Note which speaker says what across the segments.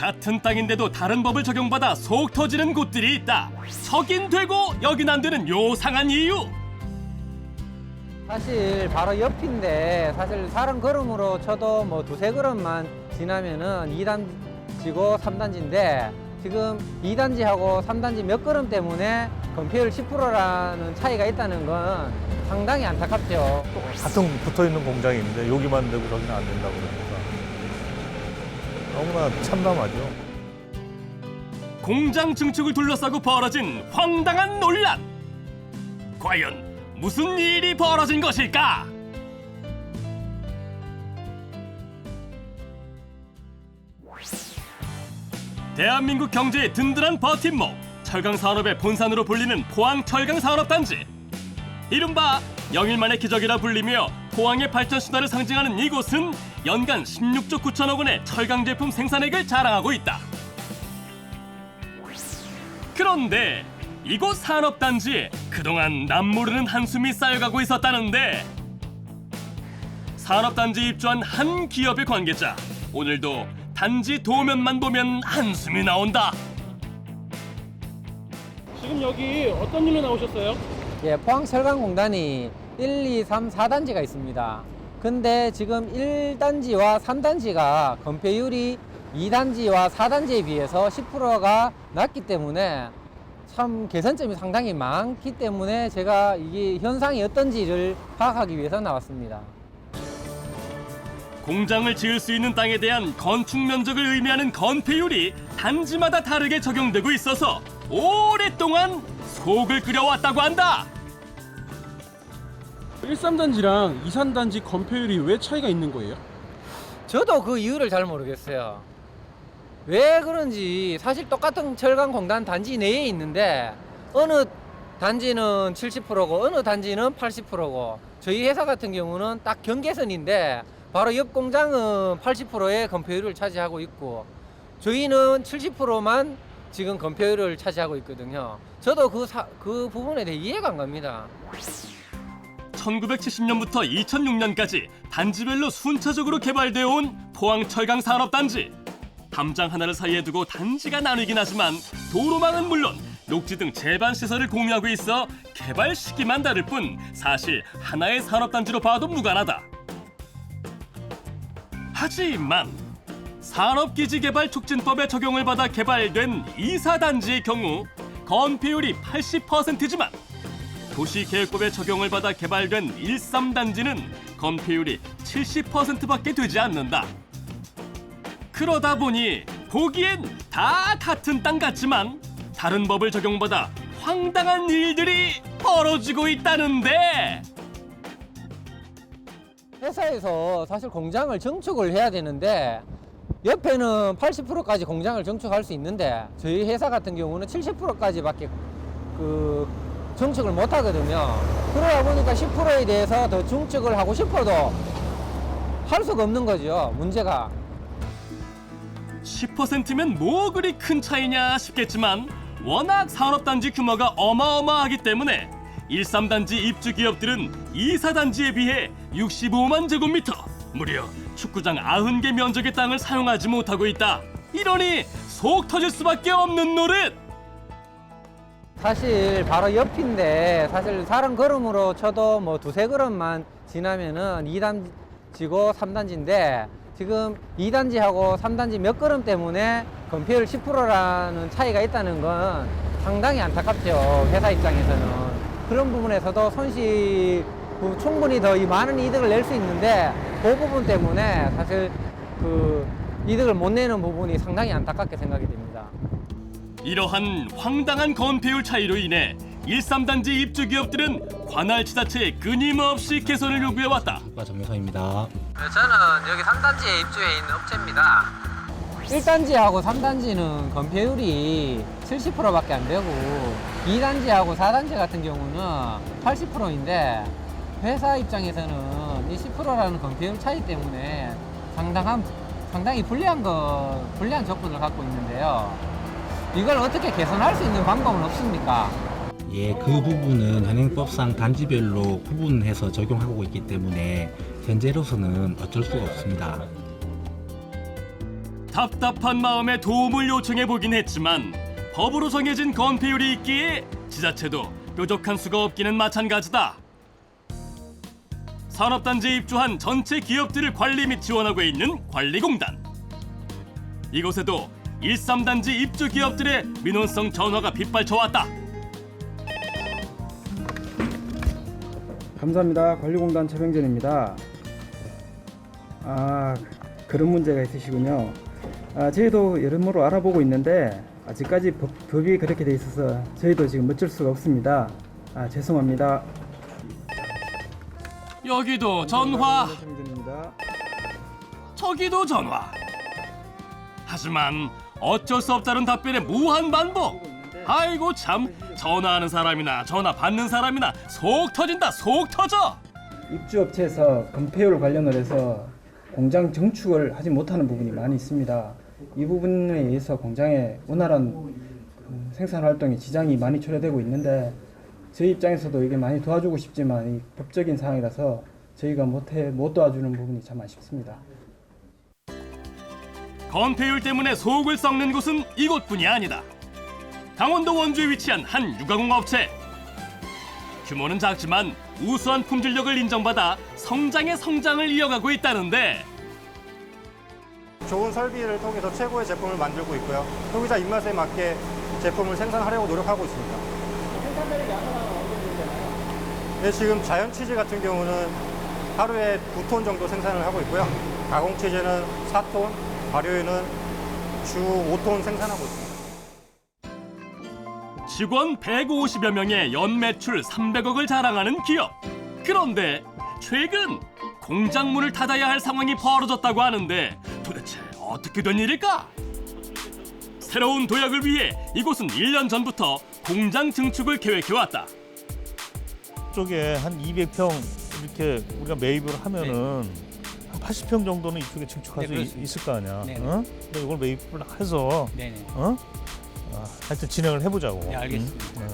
Speaker 1: 같은 땅인데도 다른 법을 적용받아 속 터지는 곳들이 있다. 저긴 되고 여긴 안 되는 요상한 이유.
Speaker 2: 사실 바로 옆인데 사실 3걸음으로 쳐도 뭐 2~3걸음만 지나면은 2단지고 3단지인데 지금 2단지하고 3단지 몇 걸음 때문에 건폐율 10%라는 차이가 있다는 건 상당히 안타깝죠.
Speaker 3: 같은 붙어있는 공장이 있는데 여기만 되고 저기는 안 된다고 그러니까 너무나 참담하죠.
Speaker 1: 공장 증축을 둘러싸고 벌어진 황당한 논란. 과연 무슨 일이 벌어진 것일까? 대한민국 경제의 든든한 버팀목, 철강 산업의 본산으로 불리는 포항 철강 산업단지. 이른바 영일만의 기적이라 불리며 포항의 발전 신화를 상징하는 이곳은 연간 16조 9천억 원의 철강 제품 생산액을 자랑하고 있다. 그런데 이곳 산업단지에 그동안 남모르는 한숨이 쌓여가고 있었다는데, 산업단지에 입주한 한 기업의 관계자, 오늘도 단지 도면만 보면 한숨이 나온다.
Speaker 4: 지금 여기 어떤 일로 나오셨어요?
Speaker 2: 예, 포항철강공단이 1, 2, 3, 4단지가 있습니다. 근데 지금 1단지와 3단지가 건폐율이 2단지와 4단지에 비해서 10%가 낮기 때문에 참 개선점이 상당히 많기 때문에 제가 이게 현상이 어떤지를 파악하기 위해서 나왔습니다.
Speaker 1: 공장을 지을 수 있는 땅에 대한 건축 면적을 의미하는 건폐율이 단지마다 다르게 적용되고 있어서 오랫동안 속을 끓여왔다고 한다.
Speaker 4: 13단지랑 23단지 건폐율이 왜 차이가 있는 거예요?
Speaker 2: 저도 그 이유를 잘 모르겠어요. 왜 그런지 사실 똑같은 철강공단 단지 내에 있는데 어느 단지는 70%고 어느 단지는 80%고 저희 회사 같은 경우는 딱 경계선인데 바로 옆 공장은 80%의 건폐율을 차지하고 있고 저희는 70%만 지금 건폐율을 차지하고 있거든요. 저도 그 부분에 대해 이해가 안 갑니다.
Speaker 1: 1970년부터 2006년까지 단지별로 순차적으로 개발되어 온 포항 철강 산업단지. 담장 하나를 사이에 두고 단지가 나뉘긴 하지만 도로망은 물론 녹지 등 제반 시설을 공유하고 있어 개발 시기만 다를 뿐 사실 하나의 산업단지로 봐도 무관하다. 하지만 산업기지개발촉진법의 적용을 받아 개발된 2사단지의 경우 건폐율이 80%지만 도시계획법의 적용을 받아 개발된 13단지는 건폐율이 70%밖에 되지 않는다. 그러다 보니 보기엔 다 같은 땅 같지만 다른 법을 적용받아 황당한 일들이 벌어지고 있다는데,
Speaker 2: 회사에서 사실 공장을 증축을 해야 되는데 옆에는 80%까지 공장을 증축할 수 있는데 저희 회사 같은 경우는 70%까지밖에 그 증축을 못 하거든요. 그러다 보니까 10%에 대해서 더 증축을 하고 싶어도 할 수가 없는 거죠. 문제가
Speaker 1: 10%면 뭐 그리 큰 차이냐 싶겠지만 워낙 산업단지 규모가 어마어마하기 때문에 13단지 입주 기업들은 24단지에 비해 65만 제곱미터, 무려 축구장 90개 면적의 땅을 사용하지 못하고 있다. 이러니 속 터질 수밖에 없는 노릇.
Speaker 2: 사실 바로 옆인데 사실 3걸음으로 쳐도 뭐 2~3걸음만 지나면은 2단지고 3단지인데 지금 2단지하고 3단지 몇 걸음 때문에 건폐율 10%라는 차이가 있다는 건 상당히 안타깝죠. 회사 입장에서는. 그런 부분에서도 충분히 더 많은 이득을 낼 수 있는데 그 부분 때문에 사실 그 이득을 못 내는 부분이 상당히 안타깝게 생각이 됩니다.
Speaker 1: 이러한 황당한 건폐율 차이로 인해 13단지 입주 기업들은 관할 지자체에 끊임없이 개선을 요구해왔다.
Speaker 5: 정명선입니다.
Speaker 2: 저는 여기 3단지에 입주해 있는 업체입니다. 1단지하고 3단지는 건폐율이 70%밖에 안 되고 2단지하고 4단지 같은 경우는 80%인데 회사 입장에서는 이 10%라는 건폐율 차이 때문에 상당히 불리한 조건을 갖고 있는데요. 이걸 어떻게 개선할 수 있는 방법은 없습니까?
Speaker 5: 예, 그 부분은 현행법상 단지별로 구분해서 적용하고 있기 때문에 현재로서는 어쩔 수가 없습니다.
Speaker 1: 답답한 마음에 도움을 요청해 보긴 했지만 법으로 정해진 건폐율이 있기에 지자체도 뾰족한 수가 없기는 마찬가지다. 산업단지에 입주한 전체 기업들을 관리 및 지원하고 있는 관리공단. 이곳에도 13단지 입주 기업들의 민원성 전화가 빗발쳐왔다.
Speaker 6: 감사합니다. 관리공단 최병진입니다. 그런 문제가 있으시군요. 저희도 여러모로 알아보고 있는데 아직까지 법이 그렇게 돼 있어서 저희도 지금 어쩔 수가 없습니다. 죄송합니다.
Speaker 1: 여기도 전화,
Speaker 6: 최병진입니다.
Speaker 1: 저기도 전화. 하지만 어쩔 수 없다는 답변에 무한 반복. 아이고 참, 전화하는 사람이나 전화 받는 사람이나 속 터진다, 속 터져.
Speaker 6: 입주업체에서 건폐율 관련을 해서 공장 증축을 하지 못하는 부분이 많이 있습니다. 이 부분에 의해서 공장의 원활한 생산 활동에 지장이 많이 초래되고 있는데 저희 입장에서도 이게 많이 도와주고 싶지만 이 법적인 상황이라서 저희가 못 도와주는 부분이 참 아쉽습니다.
Speaker 1: 건폐율 때문에 속을 썩는 곳은 이곳뿐이 아니다. 강원도 원주에 위치한 한 유가공 업체. 규모는 작지만 우수한 품질력을 인정받아 성장의 성장을 이어가고 있다는데
Speaker 7: 좋은 설비를 통해서 최고의 제품을 만들고 있고요. 소비자 입맛에 맞게 제품을 생산하려고 노력하고 있습니다. 생산되는 양은 어느 정도 되나요? 네, 지금 자연 치즈 같은 경우는 하루에 2톤 정도 생산을 하고 있고요. 가공 치즈는 4톤, 발효유는 주 5톤 생산하고 있습니다.
Speaker 1: 직원 150여 명의 연 매출 300억을 자랑하는 기업. 그런데 최근 공장 문을 닫아야 할 상황이 벌어졌다고 하는데 도대체 어떻게 된 일일까? 새로운 도약을 위해 이곳은 1년 전부터 공장 증축을 계획해왔다.
Speaker 3: 이쪽에 한 200평 이렇게 우리가 매입을 하면은 한 80평 정도는 이쪽에 증축할 수 있을 거 아니야.
Speaker 2: 네.
Speaker 3: 어? 근데 이걸 매입을 해서
Speaker 2: 네네.
Speaker 3: 하여튼 진행을 해보자고.
Speaker 2: 네, 알겠습니다.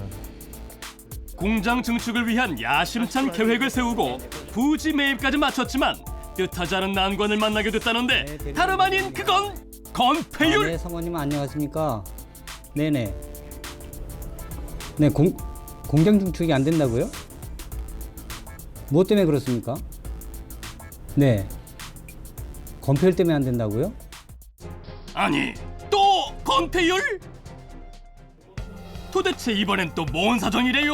Speaker 1: 공장 증축을 위한 야심찬 계획을 세우고 부지 매입까지 마쳤지만 뜻하지 않은 난관을 만나게 됐다는데 다름 아닌 그건 건폐율.
Speaker 8: 네, 사모님 안녕하십니까? 네네. 네, 공장 증축이 안 된다고요? 뭐 때문에 그렇습니까? 네. 건폐율 때문에 안 된다고요?
Speaker 1: 아니 또 건폐율? 도대체 이번엔 또 뭔 사정이래요?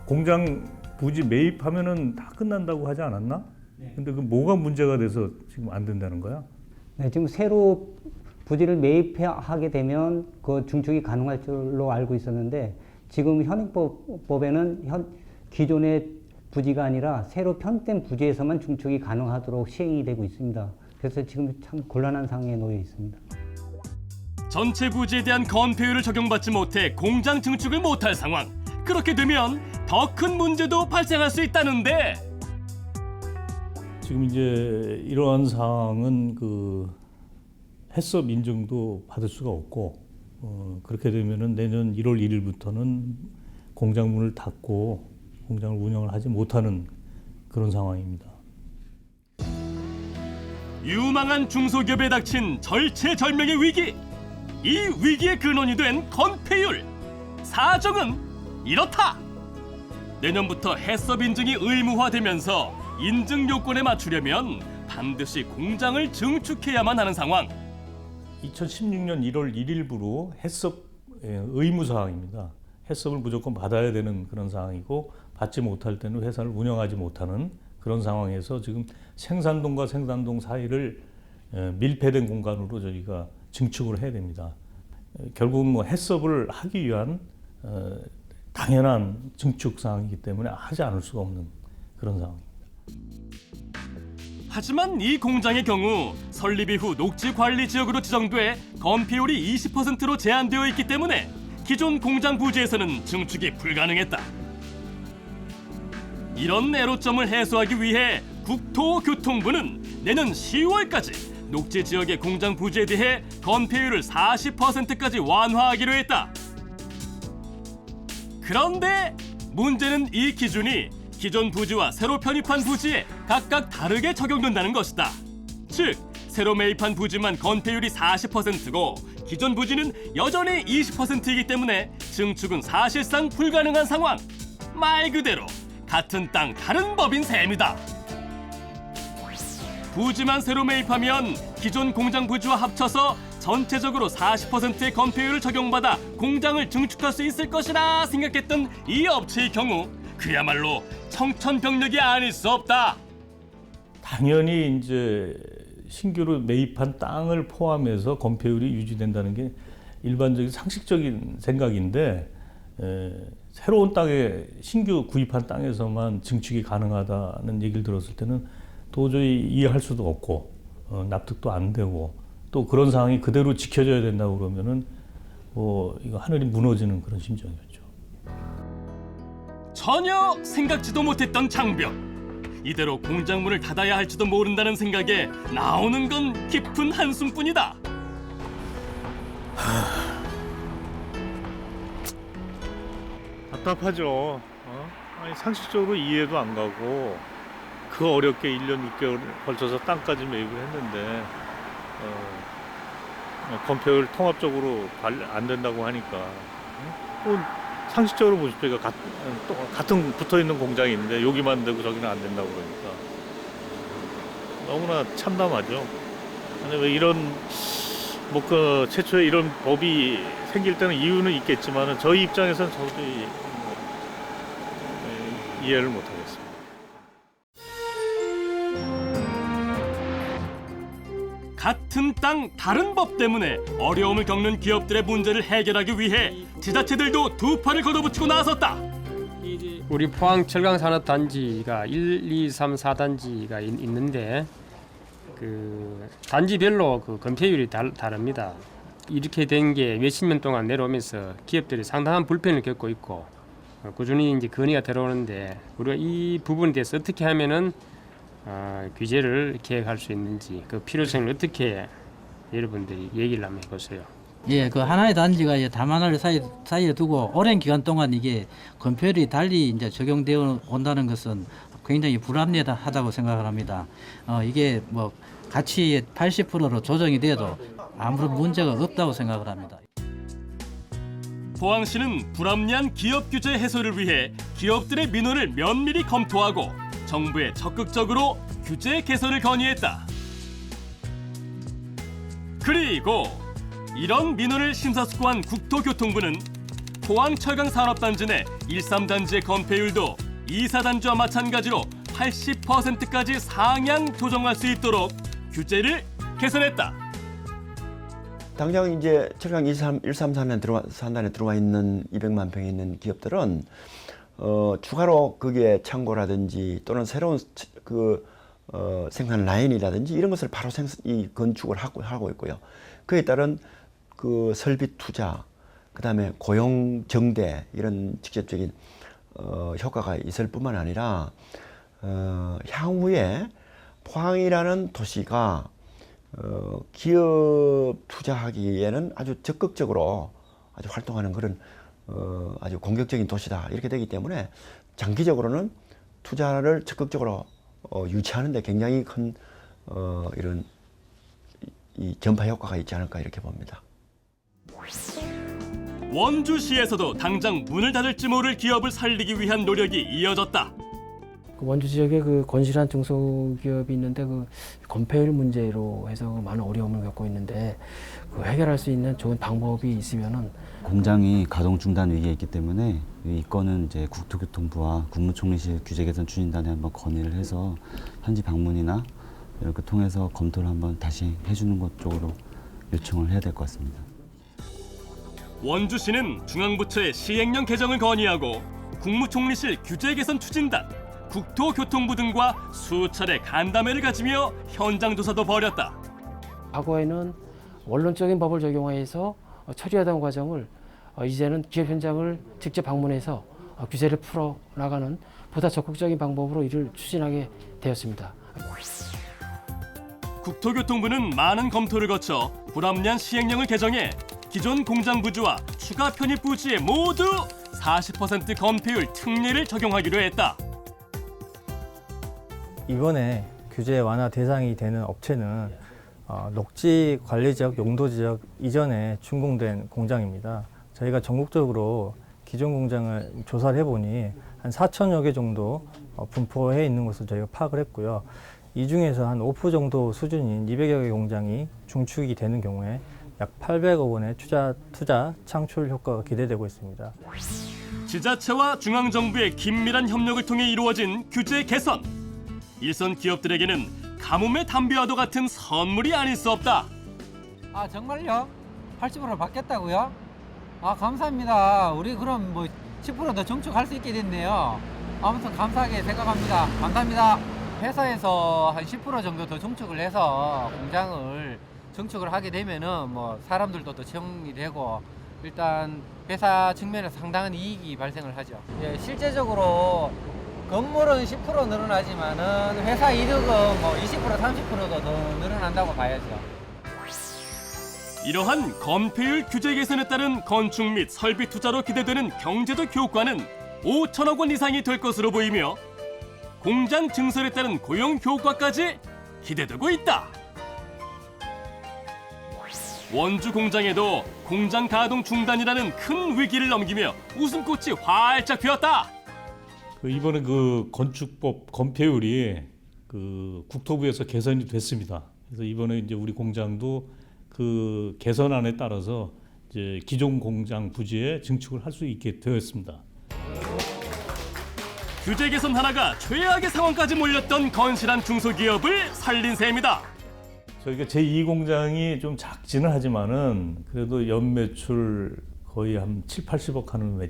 Speaker 3: 공장 부지 매입하면은 다 끝난다고 하지 않았나? 근데 그 뭐가 문제가 돼서 지금 안 된다는 거야?
Speaker 8: 네, 지금 새로 부지를 매입하게 되면 그 증축이 가능할 줄로 알고 있었는데 지금 현행법에는 기존의 부지가 아니라 새로 편입된 부지에서만 증축이 가능하도록 시행이 되고 있습니다. 그래서 지금 참 곤란한 상황에 놓여 있습니다.
Speaker 1: 전체 부지에 대한 건폐율을 적용받지 못해 공장 증축을 못할 상황. 그렇게 되면 더 큰 문제도 발생할 수 있다는데
Speaker 3: 지금 이제 이러한 사항은 그 해썹 인증도 받을 수가 없고 그렇게 되면은 내년 1월 1일부터는 공장 문을 닫고 공장을 운영을 하지 못하는 그런 상황입니다.
Speaker 1: 유망한 중소기업에 닥친 절체절명의 위기. 이 위기의 근원이 된 건폐율. 사정은 이렇다. 내년부터 해썹 인증이 의무화되면서 인증 요건에 맞추려면 반드시 공장을 증축해야만 하는 상황.
Speaker 3: 2016년 1월 1일부로 해썹 의무 사항입니다. 해썹을 무조건 받아야 되는 그런 상황이고 받지 못할 때는 회사를 운영하지 못하는 그런 상황에서 지금 생산동과 생산동 사이를 밀폐된 공간으로 저희가 증축을 해야 됩니다. 결국은 뭐 해썹을 하기 위한 당연한 증축 사항이기 때문에 하지 않을 수가 없는 그런 상황입니다.
Speaker 1: 하지만 이 공장의 경우 설립 이후 녹지 관리 지역으로 지정돼 건폐율이 20%로 제한되어 있기 때문에 기존 공장 부지에서는 증축이 불가능했다. 이런 애로점을 해소하기 위해 국토교통부는 내년 10월까지 녹지 지역의 공장 부지에 대해 건폐율을 40%까지 완화하기로 했다. 그런데 문제는 이 기준이 기존 부지와 새로 편입한 부지에 각각 다르게 적용된다는 것이다. 즉 새로 매입한 부지만 건폐율이 40%고 기존 부지는 여전히 20%이기 때문에 증축은 사실상 불가능한 상황. 말 그대로 같은 땅 다른 법인 셈이다. 부지만 새로 매입하면 기존 공장 부지와 합쳐서 전체적으로 40%의 건폐율을 적용받아 공장을 증축할 수 있을 것이라 생각했던 이 업체의 경우 그야말로 청천벽력이 아닐 수 없다.
Speaker 3: 당연히 이제 신규로 매입한 땅을 포함해서 건폐율이 유지된다는 게 일반적인 상식적인 생각인데 새로운 땅에 신규 구입한 땅에서만 증축이 가능하다는 얘기를 들었을 때는 도저히 이해할 수도 없고 납득도 안 되고 또 그런 상황이 그대로 지켜져야 된다고 그러면은 뭐 이거 하늘이 무너지는 그런 심정이었죠.
Speaker 1: 전혀 생각지도 못했던 장벽. 이대로 공장문을 닫아야 할지도 모른다는 생각에 나오는 건 깊은 한숨뿐이다.
Speaker 3: 답답하죠. 아니, 상식적으로 이해도 안 가고 그 어렵게 1년 6개월 걸쳐서 땅까지 매입을 했는데 건폐율 통합적으로 안 된다고 하니까 또 상식적으로 보십시오. 이거 같은 붙어있는 공장이 있는데 여기만 되고 저기는 안 된다고 그러니까 너무나 참담하죠. 아니 왜 이런 그 최초에 이런 법이 생길 때는 이유는 있겠지만 저희 입장에서는 도저히 이해를 못하겠습니다.
Speaker 1: 같은 땅 다른 법 때문에 어려움을 겪는 기업들의 문제를 해결하기 위해 지자체들도 두 팔을 걷어붙이고 나섰다.
Speaker 9: 우리 포항 철강산업단지가 1, 2, 3, 4단지가 있는데 그 단지별로 그 건폐율이 다릅니다. 이렇게 된 게 몇십 년 동안 내려오면서 기업들이 상당한 불편을 겪고 있고 꾸준히 이제 건의가 들어오는데 우리가 이 부분에 대해서 어떻게 하면은 규제를 계획할 수 있는지 그 필요성을 어떻게 여러분들이 얘기를 한번 해보세요.
Speaker 10: 예, 그 하나의 단지가 이제 다만을 사이에 두고 오랜 기간 동안 이게 건폐율이 달리 이제 적용되어 온다는 것은 굉장히 불합리하다고 생각을 합니다. 이게 뭐 가치의 80%로 조정이 돼도 아무런 문제가 없다고 생각을 합니다.
Speaker 1: 포항시는 불합리한 기업 규제 해소를 위해 기업들의 민원을 면밀히 검토하고 정부에 적극적으로 규제 개선을 건의했다. 그리고 이런 민원을 심사숙고한 국토교통부는 포항철강산업단지 내 1, 3단지의 건폐율도 2, 4단지와 마찬가지로 80%까지 상향 조정할 수 있도록 규제를 개선했다.
Speaker 11: 당장 이제 철강 134에 들어와 있는 200만 평에 있는 기업들은 추가로 거기에 창고라든지 또는 새로운 생산 라인이라든지 이런 것을 바로 건축을 하고 있고요. 그에 따른 그 설비 투자, 그다음에 고용 정대 이런 직접적인 효과가 있을 뿐만 아니라 향후에 포항이라는 도시가 기업 투자하기에는 아주 적극적으로 아주 활동하는 그런 아주 공격적인 도시다 이렇게 되기 때문에 장기적으로는 투자를 적극적으로 유치하는 데 굉장히 큰 이런 이 전파 효과가 있지 않을까 이렇게 봅니다.
Speaker 1: 원주시에서도 당장 문을 닫을지 모를 기업을 살리기 위한 노력이 이어졌다.
Speaker 12: 원주 지역에 그 건실한 중소기업이 있는데 그 건폐율 문제로 해서 많은 어려움을 겪고 있는데 그 해결할 수 있는 좋은 방법이 있으면은
Speaker 13: 공장이 가동 중단 위기에 있기 때문에 이 건은 이제 국토교통부와 국무총리실 규제개선 추진단에 한번 건의를 해서 현지 방문이나 이렇게 통해서 검토를 한번 다시 해주는 것 쪽으로 요청을 해야 될 것 같습니다.
Speaker 1: 원주시는 중앙부처의 시행령 개정을 건의하고 국무총리실 규제개선 추진단, 국토교통부 등과 수차례 간담회를 가지며 현장 조사도 벌였다.
Speaker 12: 과거에는 원론적인 법을 적용해서 처리하던 과정을 이제는 기업 현장을 직접 방문해서 규제를 풀어나가는 보다 적극적인 방법으로 이를 추진하게 되었습니다.
Speaker 1: 국토교통부는 많은 검토를 거쳐 불합리한 시행령을 개정해 기존 공장 부지와 추가 편입 부지에 모두 40% 건폐율 특례를 적용하기로 했다.
Speaker 14: 이번에 규제 완화 대상이 되는 업체는 녹지 관리 지역, 용도 지역 이전에 준공된 공장입니다. 저희가 전국적으로 기존 공장을 조사를 해보니 한 4천여 개 정도 분포해 있는 것을 저희가 파악을 했고요. 이 중에서 한 5% 정도 수준인 200여 개 공장이 중축이 되는 경우에 약 800억 원의 투자 창출 효과가 기대되고 있습니다.
Speaker 1: 지자체와 중앙정부의 긴밀한 협력을 통해 이루어진 규제 개선. 일선 기업들에게는 가뭄의 담비와도 같은 선물이 아닐 수 없다.
Speaker 2: 아 정말요? 80% 받겠다고요? 아 감사합니다. 우리 그럼 뭐 10% 더 정축할 수 있게 됐네요. 아무튼 감사하게 생각합니다. 감사합니다. 회사에서 한 10% 정도 더 정축을 해서 공장을 정축을 하게 되면은 뭐 사람들도 더 채용이 되고 일단 회사 측면에서 상당한 이익이 발생을 하죠. 예, 실제적으로 건물은 10% 늘어나지만은 회사 이득은 뭐 20% 30%도 더 늘어난다고 봐야죠.
Speaker 1: 이러한 건폐율 규제 개선에 따른 건축 및 설비 투자로 기대되는 경제적 효과는 5천억 원 이상이 될 것으로 보이며 공장 증설에 따른 고용 효과까지 기대되고 있다. 원주 공장에도 공장 가동 중단이라는 큰 위기를 넘기며 웃음꽃이 활짝 피었다.
Speaker 3: 이번에 그 건축법 건폐율이 그 국토부에서 개선이 됐습니다. 그래서 이번에 이제 우리 공장도 그 개선안에 따라서 이제 기존 공장 부지에 증축을 할 수 있게 되었습니다.
Speaker 1: 규제 개선 하나가 최악의 상황까지 몰렸던 건실한 중소기업을 살린 셈이다.
Speaker 3: 저희가 제2 공장이 좀 작지는 하지만은 그래도 연매출 거의 한 7, 80억 하는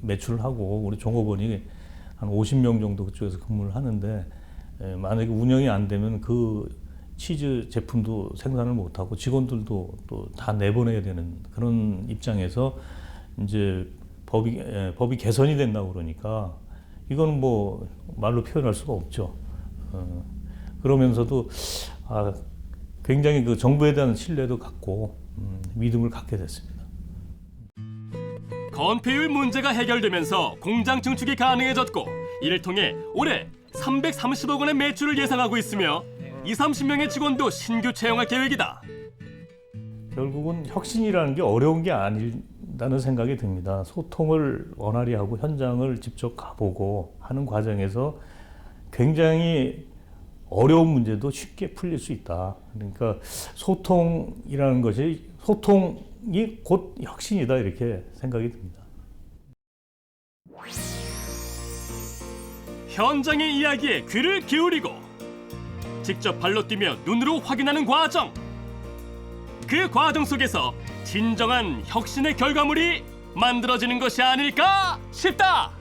Speaker 3: 매출을 하고 우리 종업원이 한 50명 정도 그쪽에서 근무를 하는데 만약에 운영이 안 되면 그 치즈 제품도 생산을 못하고 직원들도 또 다 내보내야 되는 그런 입장에서 이제 법이 개선이 된다고 그러니까 이거는 뭐 말로 표현할 수가 없죠. 그러면서도 굉장히 그 정부에 대한 신뢰도 갖고 믿음을 갖게 됐습니다.
Speaker 1: 건폐율 문제가 해결되면서 공장 증축이 가능해졌고 이를 통해 올해 330억 원의 매출을 예상하고 있으며 20-30명의 직원도 신규 채용할 계획이다.
Speaker 3: 결국은 혁신이라는 게 어려운 게 아니라는 생각이 듭니다. 소통을 원활히 하고 현장을 직접 가보고 하는 과정에서 굉장히 어려운 문제도 쉽게 풀릴 수 있다. 그러니까 소통이라는 것이 소통이 곧 혁신이다 이렇게 생각이 듭니다.
Speaker 1: 현장의 이야기에 귀를 기울이고 직접 발로 뛰며 눈으로 확인하는 과정. 그 과정 속에서 진정한 혁신의 결과물이 만들어지는 것이 아닐까 싶다.